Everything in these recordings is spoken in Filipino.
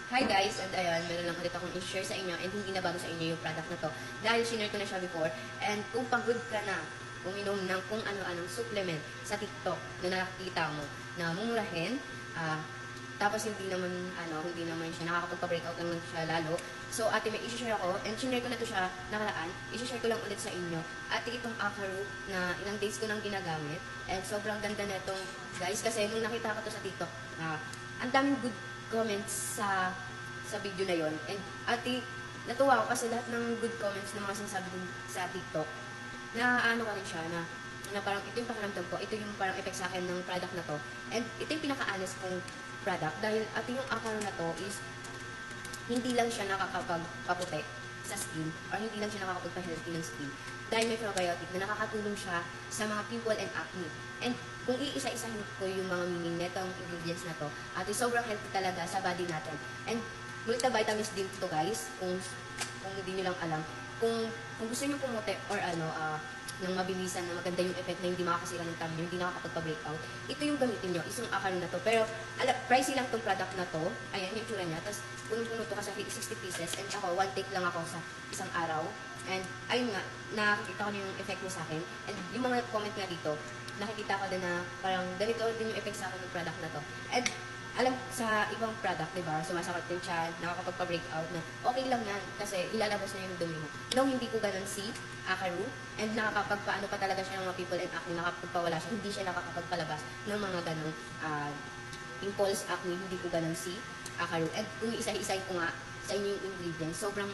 Hi guys, and ayan, meron lang ulit akong i-share sa inyo and hindi na bago sa inyo yung product na to. Dahil sinare ko na siya before, and kung pagod ka na uminom ng kung ano-anong supplement sa TikTok na nakikita mo na mumurahin, tapos hindi naman siya nakakapagpa-breakout lang siya lalo. So, ate, may i-share ako, and sinare ko na to siya nakaraan, i-share ko lang ulit sa inyo. Ate, itong Acaru na ilang days ko nang ginagamit, and sobrang ganda na itong guys, kasi nung nakita ko to sa TikTok, ang daming good comments sa video na yon. And ate, natuwa ako kasi lahat ng good comments na mga sinasabi ko sa TikTok, na ano ko rin siya, na parang ito yung pakiramdam ko, ito yung parang effect sa akin ng product na to. And ito yung pinaka-honest kong product, dahil ate yung Acaru na to is, hindi lang siya nakakapagpaputi sa skin, or hindi lang siya nakakapagpa-healthy ng skin, dahil may probiotic na nakakatulong siya sa mga pimple and acne. And kung iisa-isahin ko yung mga meaning netong ingredients na to, ate, sobrang healthy talaga sa body natin. And multivitamins din to guys, kung hindi nyo lang alam. Kung gusto nyo pumuti or ng mabilisan na maganda yung effect na hindi makakasira ng tummy, hindi nakakapagpa-breakout, ito yung gamitin nyo, isang Acaru na to. Pero pricey lang tong product na to. Ayan yung itsura niya. Tapos punong-puno to kasi 60 pieces, and ako, one take lang ako sa isang araw. And ayun nga, nakikita ko na yung effect niya sa akin. And yung mga comment nga dito, nakikita ko din na parang ganito din yung effect sa akin ng product na to. And alam, sa ibang product, diba, sumasakit din siya, nakakapagpa-breakout na okay lang yan kasi ilalabas na yung dumi mo. No, hindi ko ganun si Acaru, and nakakapagpaano pa talaga siya ng mga people and acne, nakakapagpawala siya, hindi siya nakakapagpalabas ng mga ganung pimples, acne, hindi ko ganun si Acaru. And kung isa-isay ko nga sa inyo yung ingredients, sobrang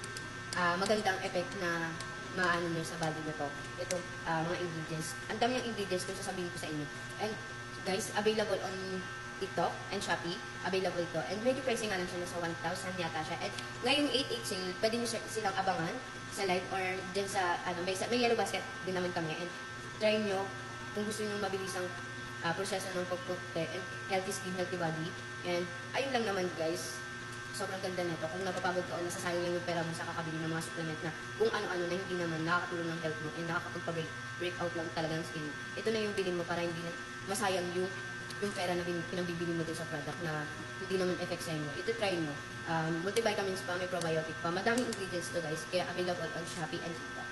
magandang effect na maano nyo sa body na to. Itong mga ingredients. Ang dami yung ingredients kung sasabihin ko sa inyo. And guys, available on TikTok and Shopee, available ito. And medyo pricing nga lang siya, nasa 1,000 yata siya. And ngayong 8/8 sale, pwede nyo silang abangan sa live or dyan sa, may yellow basket din naman kami. And try nyo kung gusto nyo mabilisang proseso ng pagputi and healthy skin, healthy body. And ayun lang naman guys, sobrang ganda nito. Kung napapagod ka o nasasayang lang yung pera mo sa kakabili ng mga supplement na kung ano-ano na hindi naman nakakatulong ng health mo and nakakapagpa-breakout lang talaga ng skin, ito na yung bilhin mo para hindi na masayang yung pera na pinabibili mo doon sa product na hindi naman effect sa inyo. Ito try nyo. Multivitamins pa, may probiotic pa. Madaming ingredients to guys. Kaya available on Shopee and TikTok.